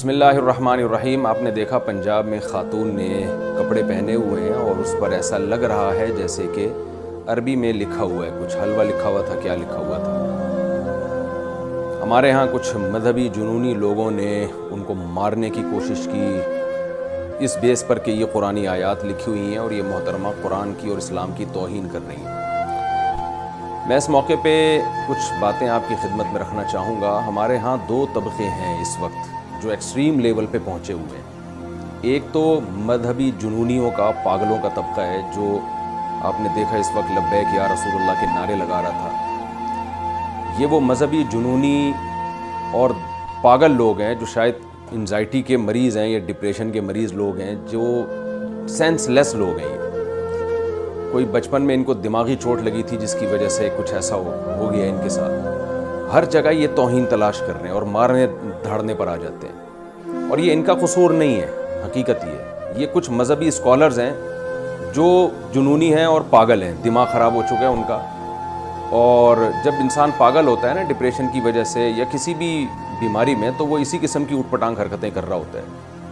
بسم اللہ الرحمن الرحیم۔ آپ نے دیکھا پنجاب میں خاتون نے کپڑے پہنے ہوئے ہیں اور اس پر ایسا لگ رہا ہے جیسے کہ عربی میں لکھا ہوا ہے، کچھ حلوہ لکھا ہوا تھا، کیا لکھا ہوا تھا۔ ہمارے ہاں کچھ مذہبی جنونی لوگوں نے ان کو مارنے کی کوشش کی اس بیس پر کہ یہ قرآنی آیات لکھی ہوئی ہیں اور یہ محترمہ قرآن کی اور اسلام کی توہین کر رہی ہیں۔ میں اس موقع پہ کچھ باتیں آپ کی خدمت میں رکھنا چاہوں گا۔ ہمارے ہاں دو طبقے ہیں اس وقت جو ایکسٹریم لیول پہ پہنچے ہوئے ہیں۔ ایک تو مذہبی جنونیوں کا، پاگلوں کا طبقہ ہے جو آپ نے دیکھا اس وقت لبیک یا رسول اللہ کے نعرے لگا رہا تھا۔ یہ وہ مذہبی جنونی اور پاگل لوگ ہیں جو شاید انزائٹی کے مریض ہیں یا ڈپریشن کے مریض لوگ ہیں، جو سینس لیس لوگ ہیں۔ کوئی بچپن میں ان کو دماغی چوٹ لگی تھی جس کی وجہ سے کچھ ایسا ہو گیا ان کے ساتھ۔ ہر جگہ یہ توہین تلاش کر رہے ہیں اور مارنے دھاڑنے پر آ جاتے ہیں، اور یہ ان کا قصور نہیں ہے، حقیقت یہ کچھ مذہبی اسکالرز ہیں جو جنونی ہیں اور پاگل ہیں، دماغ خراب ہو چکا ہے ان کا۔ اور جب انسان پاگل ہوتا ہے نا ڈپریشن کی وجہ سے یا کسی بھی بیماری میں، تو وہ اسی قسم کی اوٹ پٹانگ حرکتیں کر رہا ہوتا ہے۔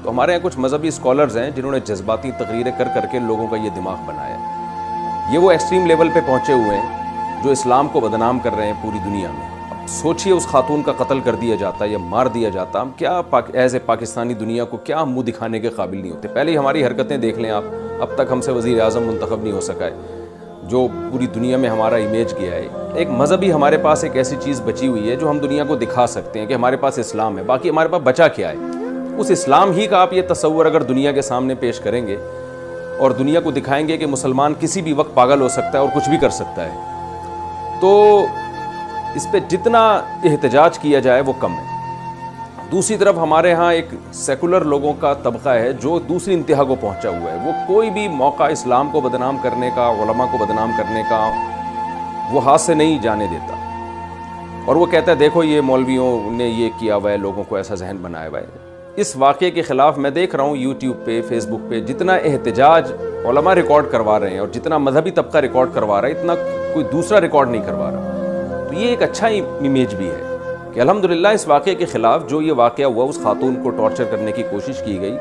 تو ہمارے یہاں کچھ مذہبی اسکالرز ہیں جنہوں نے جذباتی تقریریں کر کے لوگوں کا یہ دماغ بنایا ہے۔ یہ وہ ایکسٹریم لیول پہ پہنچے ہوئے ہیں جو اسلام کو بدنام کر رہے ہیں پوری دنیا میں۔ سوچئے اس خاتون کا قتل کر دیا جاتا یا مار دیا جاتا، ہم کیا ایز اے پاکستانی دنیا کو کیا منہ دکھانے کے قابل نہیں ہوتے۔ پہلے ہی ہماری حرکتیں دیکھ لیں آپ، اب تک ہم سے وزیر اعظم منتخب نہیں ہو سکا ہے، جو پوری دنیا میں ہمارا امیج گیا ہے۔ ایک مذہبی ہمارے پاس ایک ایسی چیز بچی ہوئی ہے جو ہم دنیا کو دکھا سکتے ہیں کہ ہمارے پاس اسلام ہے، باقی ہمارے پاس بچا کیا ہے؟ اس اسلام ہی کا آپ یہ تصور اگر دنیا کے سامنے پیش کریں گے اور دنیا کو دکھائیں گے کہ مسلمان کسی بھی وقت پاگل ہو سکتا ہے اور کچھ بھی کر سکتا ہے، تو اس پہ جتنا احتجاج کیا جائے وہ کم ہے۔ دوسری طرف ہمارے ہاں ایک سیکولر لوگوں کا طبقہ ہے جو دوسری انتہا کو پہنچا ہوا ہے۔ وہ کوئی بھی موقع اسلام کو بدنام کرنے کا، علماء کو بدنام کرنے کا وہ ہاتھ سے نہیں جانے دیتا، اور وہ کہتا ہے دیکھو یہ مولویوں نے یہ کیا ہوا ہے، لوگوں کو ایسا ذہن بنایا ہوا ہے۔ اس واقعے کے خلاف میں دیکھ رہا ہوں یوٹیوب پہ، فیس بک پہ جتنا احتجاج علماء ریکارڈ کروا رہے ہیں اور جتنا مذہبی طبقہ ریکارڈ کروا رہا ہے، اتنا کوئی دوسرا ریکارڈ نہیں کروا رہا۔ تو یہ ایک اچھا امیج بھی ہے کہ الحمدللہ اس واقعے کے خلاف، جو یہ واقعہ ہوا اس خاتون کو ٹارچر کرنے کی کوشش کی گئی،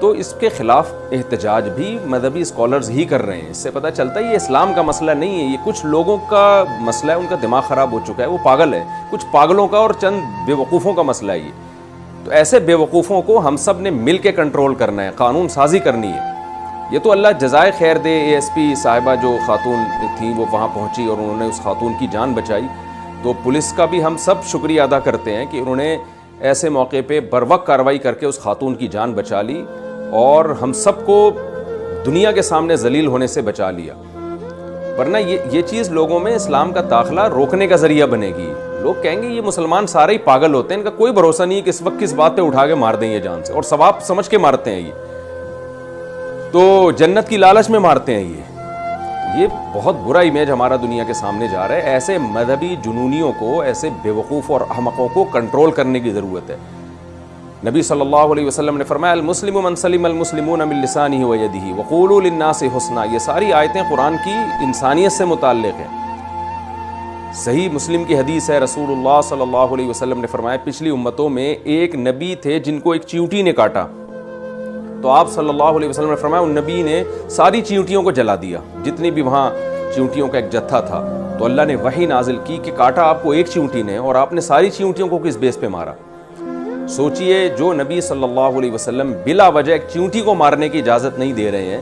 تو اس کے خلاف احتجاج بھی مذہبی اسکالرز ہی کر رہے ہیں۔ اس سے پتہ چلتا ہے یہ اسلام کا مسئلہ نہیں ہے، یہ کچھ لوگوں کا مسئلہ ہے، ان کا دماغ خراب ہو چکا ہے، وہ پاگل ہے، کچھ پاگلوں کا اور چند بے وقوفوں کا مسئلہ ہے یہ۔ تو ایسے بے وقوفوں کو ہم سب نے مل کے کنٹرول کرنا ہے، قانون سازی کرنی ہے۔ یہ تو اللہ جزائے خیر دے، اے ایس پی صاحبہ جو خاتون تھیں وہ وہاں پہنچی اور انہوں نے اس خاتون کی جان بچائی، تو پولیس کا بھی ہم سب شکریہ ادا کرتے ہیں کہ انہوں نے ایسے موقع پہ بروقت کارروائی کر کے اس خاتون کی جان بچا لی اور ہم سب کو دنیا کے سامنے ذلیل ہونے سے بچا لیا۔ ورنہ یہ چیز لوگوں میں اسلام کا داخلہ روکنے کا ذریعہ بنے گی۔ لوگ کہیں گے یہ مسلمان سارے ہی پاگل ہوتے ہیں، ان کا کوئی بھروسہ نہیں ہے کہ اس وقت کس بات پہ اٹھا کے مار دیں یہ جان سے، اور ثواب سمجھ کے مارتے ہیں، یہ تو جنت کی لالچ میں مارتے ہیں۔ یہ بہت برا امیج ہمارا دنیا کے سامنے جا رہا ہے۔ ایسے مذہبی جنونیوں کو، ایسے بے وقوف اور احمقوں کو کنٹرول کرنے کی ضرورت ہے۔ نبی صلی اللہ علیہ وسلم نے فرمایا المسلم من سلم المسلمون من لسانہ و یدہ وقولوا للناس حسنا۔ یہ ساری آیتیں قرآن کی انسانیت سے متعلق ہیں۔ صحیح مسلم کی حدیث ہے، رسول اللہ صلی اللہ علیہ وسلم نے فرمایا پچھلی امتوں میں ایک نبی تھے جن کو ایک چیونٹی نے کاٹا، تو آپ صلی اللہ علیہ وسلم نے فرمایا ان نبی نے ساری چیونٹیوں کو جلا دیا، جتنی بھی وہاں چیونٹیوں کا ایک جتھا تھا۔ تو اللہ نے وحی نازل کی کہ کاٹا آپ کو ایک چیونٹی نے اور آپ نے ساری چیونٹیوں کو کس بیس پہ مارا؟ سوچئے جو نبی صلی اللہ علیہ وسلم بلا وجہ ایک چیونٹی کو مارنے کی اجازت نہیں دے رہے ہیں،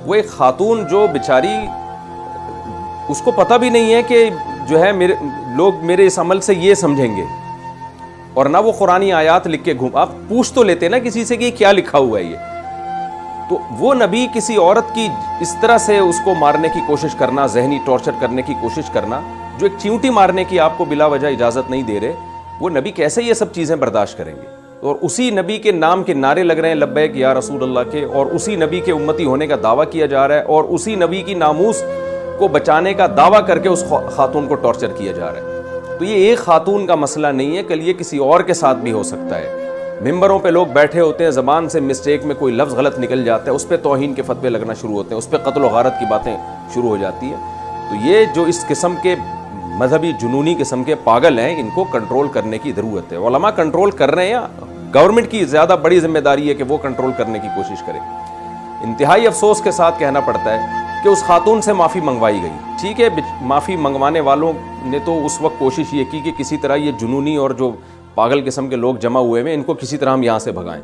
وہ ایک خاتون جو بیچاری اس کو پتہ بھی نہیں ہے کہ جو ہے لوگ میرے اس عمل سے یہ سمجھیں گے، اور نہ وہ قرآنی آیات لکھ کے آپ پوچھ تو لیتے نا کسی سے کہ کیا لکھا ہوا ہے یہ۔ تو وہ نبی کسی عورت کی اس طرح سے اس کو مارنے کی کوشش کرنا، ذہنی ٹارچر کرنے کی کوشش کرنا، جو ایک چیونٹی مارنے کی آپ کو بلا وجہ اجازت نہیں دے رہے، وہ نبی کیسے یہ سب چیزیں برداشت کریں گے؟ اور اسی نبی کے نام کے نعرے لگ رہے ہیں لبیک یا رسول اللہ کے، اور اسی نبی کے امتی ہونے کا دعویٰ کیا جا رہا ہے، اور اسی نبی کی ناموس کو بچانے کا دعویٰ کر کے اس خاتون کو ٹارچر کیا جا رہا ہے۔ تو یہ ایک خاتون کا مسئلہ نہیں ہے، کل یہ کسی اور کے ساتھ بھی ہو سکتا ہے۔ ممبروں پہ لوگ بیٹھے ہوتے ہیں، زبان سے مسٹیک میں کوئی لفظ غلط نکل جاتا ہے، اس پہ توہین کے فتوے لگنا شروع ہوتے ہیں، اس پہ قتل و غارت کی باتیں شروع ہو جاتی ہیں۔ تو یہ جو اس قسم کے مذہبی جنونی قسم کے پاگل ہیں، ان کو کنٹرول کرنے کی ضرورت ہے۔ علماء کنٹرول کر رہے ہیں، گورنمنٹ کی زیادہ بڑی ذمہ داری ہے کہ وہ کنٹرول کرنے کی کوشش کرے۔ انتہائی افسوس کے ساتھ کہنا پڑتا ہے کہ اس خاتون سے معافی منگوائی گئی، ٹھیک ہے، معافی منگوانے والوں نے تو اس وقت کوشش یہ کی کہ کسی طرح یہ جنونی اور جو پاگل قسم کے لوگ جمع ہوئے ہیں ان کو کسی طرح ہم یہاں سے بھگائیں،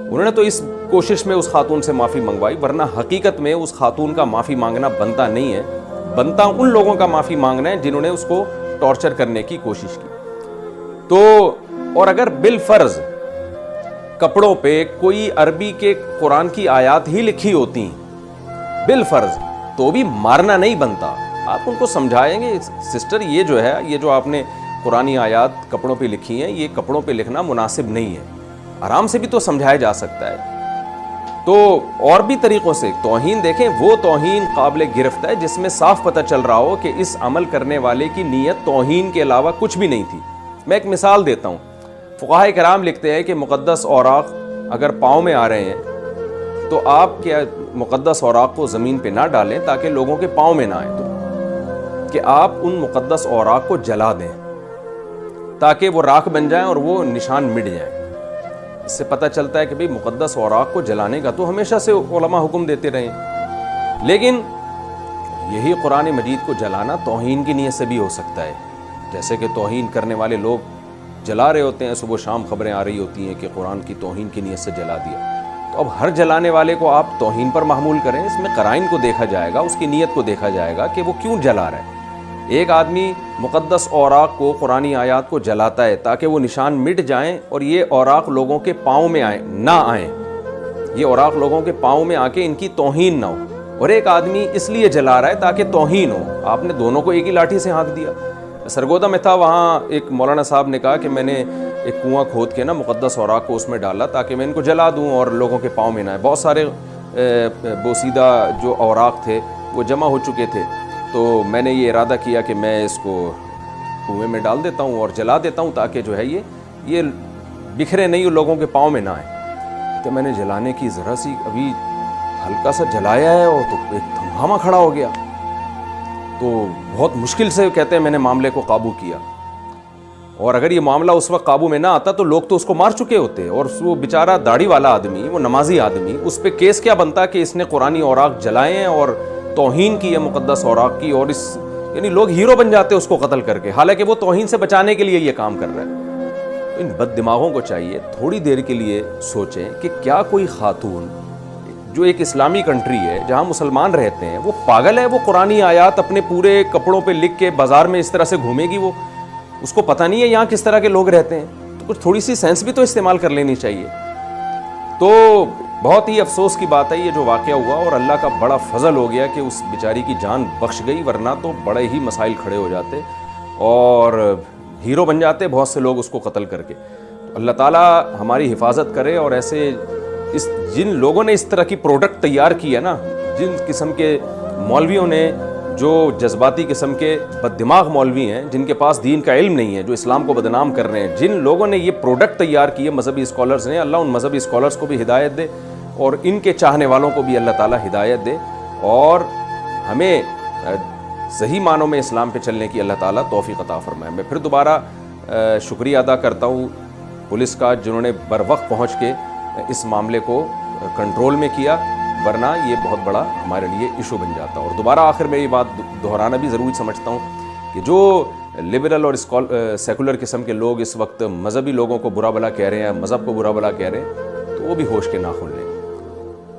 انہوں نے تو اس کوشش میں اس خاتون سے معافی منگوائی، ورنہ حقیقت میں اس خاتون کا معافی مانگنا بنتا نہیں ہے، بنتا ان لوگوں کا معافی مانگنا ہے جنہوں نے اس کو ٹارچر کرنے کی کوشش کی۔ تو اور اگر بالفرض کپڑوں پہ کوئی عربی کے قرآن کی آیات ہی لکھی ہوتی ہیں بالفرض، تو بھی مارنا نہیں بنتا۔ آپ ان کو سمجھائیں گے سسٹر یہ جو ہے، یہ جو آپ نے قرآنی آیات کپڑوں پہ لکھی ہیں، یہ کپڑوں پہ لکھنا مناسب نہیں ہے، آرام سے بھی تو سمجھایا جا سکتا ہے۔ تو اور بھی طریقوں سے توہین دیکھیں، وہ توہین قابل گرفت ہے جس میں صاف پتہ چل رہا ہو کہ اس عمل کرنے والے کی نیت توہین کے علاوہ کچھ بھی نہیں تھی۔ میں ایک مثال دیتا ہوں، فقہائے کرام لکھتے ہیں کہ مقدس اوراق اگر پاؤں میں آ رہے ہیں تو آپ کیا مقدس اوراق کو زمین پہ نہ ڈالیں تاکہ لوگوں کے پاؤں میں نہ آئے، تو کہ آپ ان مقدس اوراق کو جلا دیں تاکہ وہ راکھ بن جائیں اور وہ نشان مٹ جائیں۔ اس سے پتہ چلتا ہے کہ بھئی مقدس اوراق کو جلانے کا تو ہمیشہ سے علماء حکم دیتے رہے ہیں، لیکن یہی قرآن مجید کو جلانا توہین کی نیت سے بھی ہو سکتا ہے، جیسے کہ توہین کرنے والے لوگ جلا رہے ہوتے ہیں، صبح شام خبریں آ رہی ہوتی ہیں کہ قرآن کی توہین کی نیت سے جلا دیا۔ تو اب ہر جلانے والے کو آپ توہین پر محمول کریں، اس میں قرائن کو دیکھا جائے گا، اس کی نیت کو دیکھا جائے گا کہ وہ کیوں جلا رہا ہے۔ ایک آدمی مقدس اوراق کو، قرآنی آیات کو جلاتا ہے تاکہ وہ نشان مٹ جائیں اور یہ اوراق لوگوں کے پاؤں میں نہ آئیں، یہ اوراق لوگوں کے پاؤں میں آ کے ان کی توہین نہ ہو، اور ایک آدمی اس لیے جلا رہا ہے تاکہ توہین ہو۔ آپ نے دونوں کو ایک ہی لاٹھی سے ہانک دیا۔ سرگودا میں تھا، وہاں ایک مولانا صاحب نے کہا کہ میں نے ایک کنواں کھود کے نا مقدس اوراق کو اس میں ڈالا تاکہ میں ان کو جلا دوں اور لوگوں کے پاؤں میں نہ آئے۔ بہت سارے بوسیدہ جو اوراق تھے وہ جمع ہو چکے تھے، تو میں نے یہ ارادہ کیا کہ میں اس کو کنویں میں ڈال دیتا ہوں اور جلا دیتا ہوں تاکہ جو ہے یہ بکھرے نہیں، لوگوں کے پاؤں میں نہ آئے۔ تو میں نے جلانے کی ذرا سی ابھی ہلکا سا جلایا ہے اور تو ایک ہنگامہ کھڑا ہو گیا، تو بہت مشکل سے کہتے ہیں میں نے معاملے کو قابو کیا، اور اگر یہ معاملہ اس وقت قابو میں نہ آتا تو لوگ تو اس کو مار چکے ہوتے، اور وہ بیچارہ داڑھی والا آدمی، وہ نمازی آدمی، اس پہ کیس کیا بنتا کہ اس نے قرآنی اوراق جلائے ہیں اور توہین کی ہے مقدس اوراق کی، اور اس یعنی لوگ ہیرو بن جاتے اس کو قتل کر کے، حالانکہ وہ توہین سے بچانے کے لیے یہ کام کر رہا ہے۔ ان بد دماغوں کو چاہیے تھوڑی دیر کے لیے سوچیں کہ کیا کوئی خاتون جو ایک اسلامی کنٹری ہے جہاں مسلمان رہتے ہیں، وہ پاگل ہے؟ وہ قرآنی آیات اپنے پورے کپڑوں پہ لکھ کے بازار میں اس طرح سے گھومے گی؟ وہ اس کو پتہ نہیں ہے یہاں کس طرح کے لوگ رہتے ہیں؟ تو کچھ تھوڑی سی سینس بھی تو استعمال کر لینی چاہیے۔ تو بہت ہی افسوس کی بات ہے یہ جو واقعہ ہوا، اور اللہ کا بڑا فضل ہو گیا کہ اس بیچاری کی جان بخش گئی، ورنہ تو بڑے ہی مسائل کھڑے ہو جاتے اور ہیرو بن جاتے بہت سے لوگ اس کو قتل کر کے۔ اللہ تعالیٰ ہماری حفاظت کرے، اور ایسے جن لوگوں نے اس طرح کی پروڈکٹ تیار کی ہے نا، جن قسم کے مولویوں نے، جو جذباتی قسم کے بد دماغ مولوی ہیں جن کے پاس دین کا علم نہیں ہے، جو اسلام کو بدنام کر رہے ہیں، جن لوگوں نے یہ پروڈکٹ تیار کی ہے مذہبی اسکالرز نے، اللہ ان مذہبی اسکالرز کو بھی ہدایت دے، اور ان کے چاہنے والوں کو بھی اللہ تعالیٰ ہدایت دے، اور ہمیں صحیح معنوں میں اسلام پہ چلنے کی اللہ تعالیٰ توفیق عطا فرمائے۔ میں پھر دوبارہ شکریہ ادا کرتا ہوں پولیس کا، جنہوں نے بر وقت پہنچ کے اس معاملے کو کنٹرول میں کیا، ورنہ یہ بہت بڑا ہمارے لیے ایشو بن جاتا۔ اور دوبارہ آخر میں یہ بات دہرانا بھی ضروری سمجھتا ہوں کہ جو لبرل اور سیکولر قسم کے لوگ اس وقت مذہبی لوگوں کو برا بھلا کہہ رہے ہیں، مذہب کو برا بھلا کہہ رہے ہیں، تو وہ بھی ہوش کے ناخن لیں۔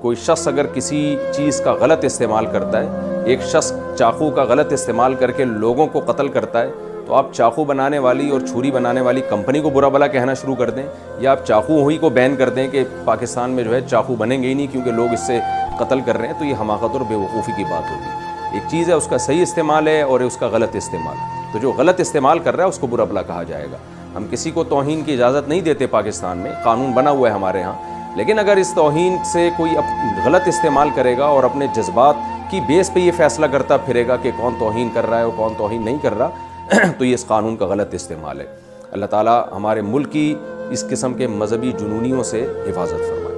کوئی شخص اگر کسی چیز کا غلط استعمال کرتا ہے، ایک شخص چاقو کا غلط استعمال کر کے لوگوں کو قتل کرتا ہے، تو آپ چاقو بنانے والی اور چھری بنانے والی کمپنی کو برا بھلا کہنا شروع کر دیں، یا آپ چاقو ہوئی کو بین کر دیں کہ پاکستان میں جو ہے چاقو بنیں گے ہی نہیں کیونکہ لوگ اس سے قتل کر رہے ہیں، تو یہ حماقت اور بے وقوفی کی بات ہوگی۔ ایک چیز ہے اس کا صحیح استعمال ہے اور اس کا غلط استعمال، تو جو غلط استعمال کر رہا ہے اس کو برا بھلا کہا جائے گا۔ ہم کسی کو توہین کی اجازت نہیں دیتے، پاکستان میں قانون بنا ہوا ہے ہمارے ہاں، لیکن اگر اس توہین سے کوئی غلط استعمال کرے گا اور اپنے جذبات کی بیس پہ یہ فیصلہ کرتا پھرے گا کہ کون توہین کر رہا ہے اور کون توہین نہیں کر رہا، تو یہ اس قانون کا غلط استعمال ہے۔ اللہ تعالیٰ ہمارے ملک کی اس قسم کے مذہبی جنونیوں سے حفاظت فرمائے۔